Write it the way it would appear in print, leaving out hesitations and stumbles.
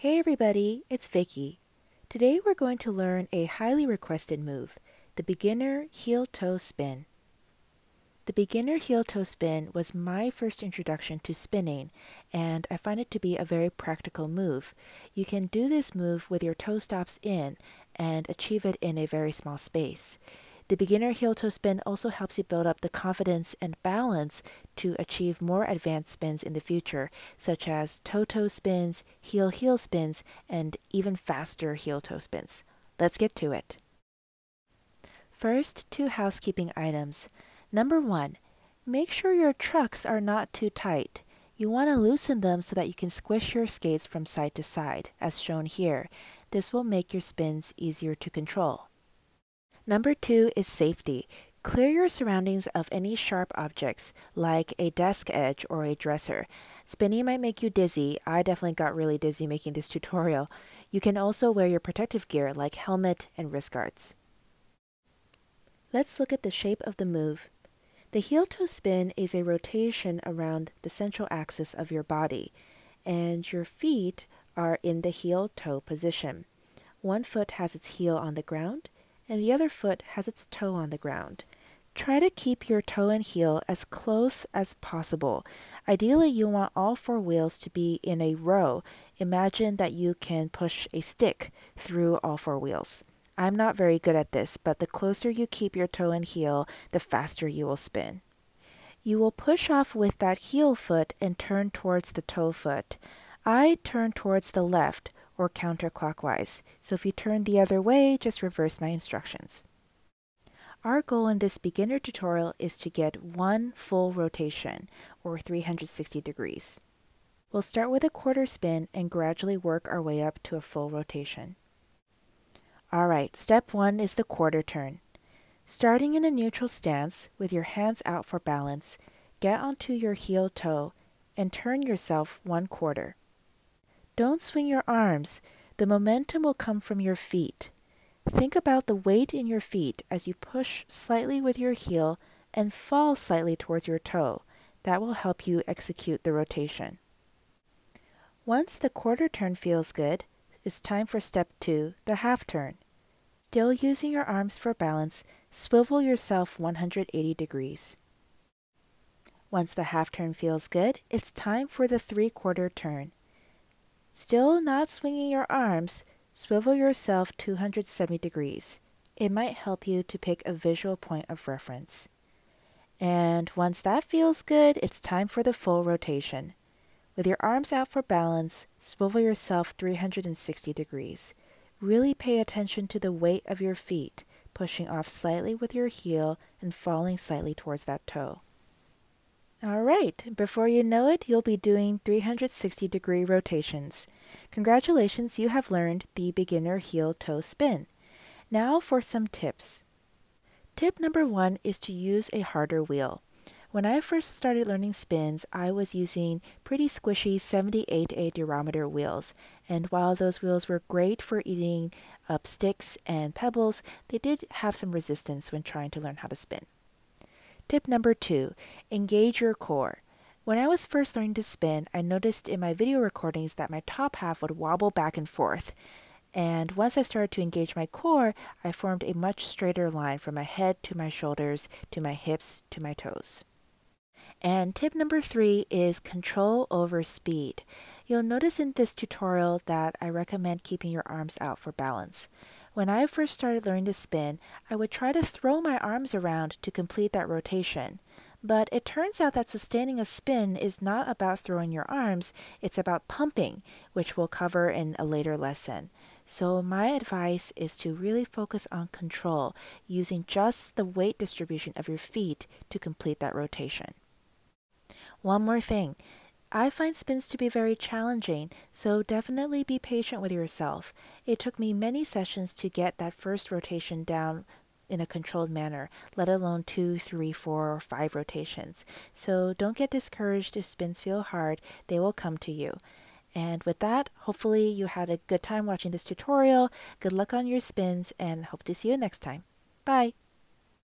Hey everybody, it's Vicky. Today we're going to learn a highly requested move, the beginner heel-toe spin. The beginner heel-toe spin was my first introduction to spinning, and I find it to be a very practical move. You can do this move with your toe stops in and achieve it in a very small space. The beginner heel-toe spin also helps you build up the confidence and balance to achieve more advanced spins in the future, such as toe-toe spins, heel-heel spins, and even faster heel-toe spins. Let's get to it. First, 2 housekeeping items. Number 1, make sure your trucks are not too tight. You want to loosen them so that you can squish your skates from side to side, as shown here. This will make your spins easier to control. Number 2 is safety. Clear your surroundings of any sharp objects, like a desk edge or a dresser. Spinning might make you dizzy. I definitely got really dizzy making this tutorial. You can also wear your protective gear like helmet and wrist guards. Let's look at the shape of the move. The heel-toe spin is a rotation around the central axis of your body, and your feet are in the heel-toe position. One foot has its heel on the ground, and the other foot has its toe on the ground. Try to keep your toe and heel as close as possible. Ideally, you want all 4 wheels to be in a row. Imagine that you can push a stick through all 4 wheels. I'm not very good at this, but the closer you keep your toe and heel, the faster you will spin. You will push off with that heel foot and turn towards the toe foot. I turn towards the left, or counterclockwise. So if you turn the other way, just reverse my instructions. Our goal in this beginner tutorial is to get 1 full rotation, or 360 degrees. We'll start with a quarter spin and gradually work our way up to a full rotation. Alright, step 1 is the quarter turn. Starting in a neutral stance with your hands out for balance, get onto your heel toe and turn yourself 1/4. Don't swing your arms. The momentum will come from your feet. Think about the weight in your feet as you push slightly with your heel and fall slightly towards your toe. That will help you execute the rotation. Once the quarter turn feels good, it's time for step 2, the half turn. Still using your arms for balance, swivel yourself 180 degrees. Once the half turn feels good, it's time for the 3/4 turn. Still not swinging your arms, swivel yourself 270 degrees. It might help you to pick a visual point of reference. And once that feels good, it's time for the full rotation. With your arms out for balance, swivel yourself 360 degrees. Really pay attention to the weight of your feet, pushing off slightly with your heel and falling slightly towards that toe. Alright, before you know it, you'll be doing 360-degree rotations. Congratulations, you have learned the beginner heel-toe spin. Now for some tips. Tip number 1 is to use a harder wheel. When I first started learning spins, I was using pretty squishy 78A durometer wheels, and while those wheels were great for eating up sticks and pebbles, they did have some resistance when trying to learn how to spin. Tip number 2, engage your core. When I was first learning to spin, I noticed in my video recordings that my top half would wobble back and forth. And once I started to engage my core, I formed a much straighter line from my head to my shoulders, to my hips, to my toes. And tip number 3 is control over speed. You'll notice in this tutorial that I recommend keeping your arms out for balance. When I first started learning to spin, I would try to throw my arms around to complete that rotation. But it turns out that sustaining a spin is not about throwing your arms, it's about pumping, which we'll cover in a later lesson. So my advice is to really focus on control, using just the weight distribution of your feet to complete that rotation. One more thing. I find spins to be very challenging, so definitely be patient with yourself. It took me many sessions to get that first rotation down in a controlled manner, let alone 2, 3, 4, or 5 rotations. So don't get discouraged if spins feel hard, they will come to you. And with that, hopefully you had a good time watching this tutorial. Good luck on your spins and hope to see you next time. Bye!